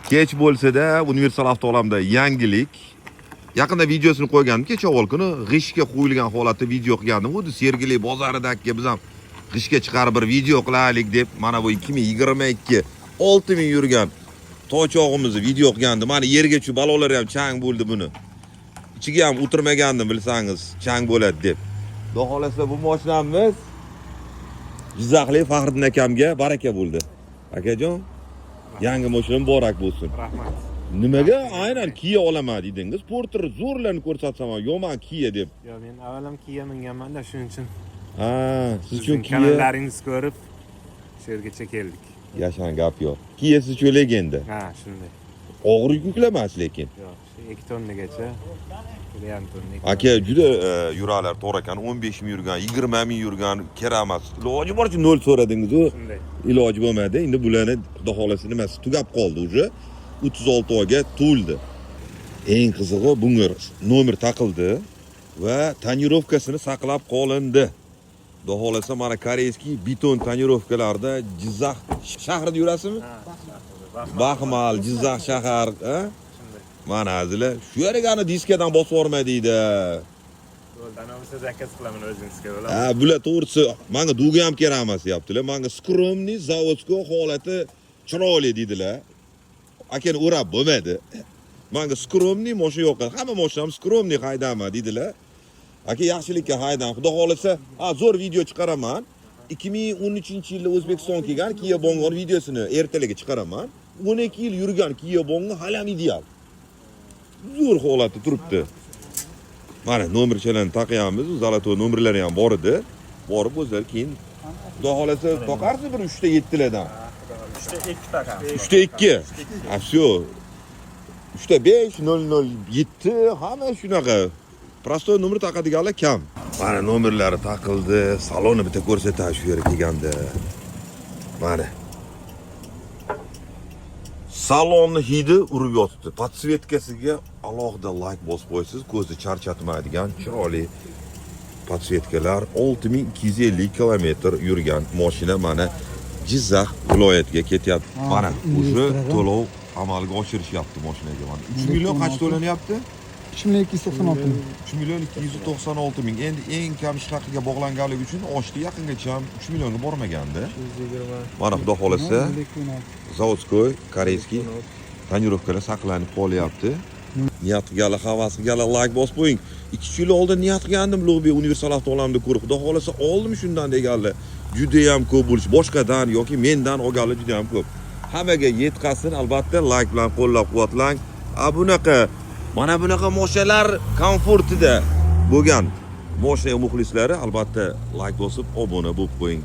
Kech bo'lsa-da, universal avtoalamda yangilik. Yaqinda videosini qo'ygandim. Kecha avval kuni g'ishga qo'yilgan holatda video qilgandim. Xuddi Sergeli bozoridagi biz ham g'ishga chiqarib bir video qilaylik deb, mana bu 2022 6000 yurgan to'chog'imizni video qilgandim. Mana yerga shu balolar ham chang bo'ldi buni. Ichiga ham o'tirmagandim bilsangiz, chang bo'ladi deb. Xudo xolasa bu mashinamiz Jizzaxlik Faxriddin akamga baraka bo'ldi. Akajon, yangi mashina muborak bo'lsin. Rahmat. Nimaga aynan Kia olaman dedingiz? Porter zo'rlarni ko'rsatsam, yo'man Kia deb. Yo, men avvalam Kia minganman-da, shuning uchun. Ha, siz uchun Kia. Kanallaringizni ko'rib, shu yergacha keldik. Yashan gap yo'q. Kia siz uchun legenda. Ha, shunday. Og'ir yuklamas lekin. Yo'q, shu 2 tonnagacha, 1,5 tonna. Aka juda yuralar to'g'ri ekan. 15 ming yurgan, 20 ming yurgan kerak emas. Iloji boricha 0 so'radingiz-ku. Shunday. Iloji bo'lmadi. Endi bularni xudo xolasa nimasi tugab qoldi уже. 36 oyga to'ldi. Eng qizig'i bunga nomer taqildi va tonirovkasini saqlab qolindi. Xudo xolasa mana koreyskiy beton tonirovkalarda Jizzax shahrida yurasizmi? Baxmal, Jizzax shahar, ha? Mana azizlar, shu yerga diskadan bosib yormaydi-da. Yo'ldan olsa zakaz qilaman o'zingizga bo'la. Ha, bular to'g'risi menga duga ham kerak emas deyaptilar. Menga skromniy zavodsko holati chiroyli dedilar. Akani o'rab bo'lmadi. Menga skromniy mashina yo'q. Hamma mashinam skromniy haydama dedilar. Aka yaxshilikka haydan. Xudo xolasa, zo'r video chiqaraman. 2013-yilda O'zbekiston kelgan Kia Bongon videosini ertalarga chiqaraman. 12 yil yurgan Kia Bongon hali ham ideal. Zo'r holatda turibdi. Mana nomerchalarni taqyapmiz. Zalato nomerlari ham bor edi. Borib o'zlar keyin xudo xolasa toqarsiz bir 3 ta 7 lardan. 3 ta 2 taqam. 3 ta 2. Ha, shu. 3 ta 5 007 hamma shunaqa. Prostoy nomer taqadiganlar kam. Mana nomerlari taqildi. Salonni bitta ko'rsatay shu yerga kelganda. Mana. Salonni hidi urib yotibdi. Podsvetkasiga alohida like bosib qo'ysiz, ko'zni charchatmaydigan chiroyli podsvetkalar. 6250 kilometr yurgan mashina mana Jizzax viloyatiga ketyapti. Mana o'sha to'lov amalga oshirishyapti mashinaga mana. 3 million qancha to'lanyapti? 3.296 ming. 3 million 296 ming. Endi eng kam ish haqiga bog'langanligi uchun oshdi, yaqingacha ham 3 millionga bormagandi. 120. Mana xudo xolasa zavodskoy, koreyskiy tonirovkalar saqlanib qolyapti. Niyat qilganlar, havas qilganlar like bosib qo'ying. 2 yil oldin niyat qilgandim Ulug'bek universal avtoalamda ko'rib. Xudo xolasa oldim shundan deganlar. Juda ham ko'p bo'lish, boshqadan yoki mendan olganlar juda ham ko'p. Hammaga yetqasin, albatta like bilan qo'llab-quvvatlang. Bunaqa mana bunaqa mashinalar komfortida bo'lgan mashina muxlislari albatta like bosib obuna bo'lib qo'ying.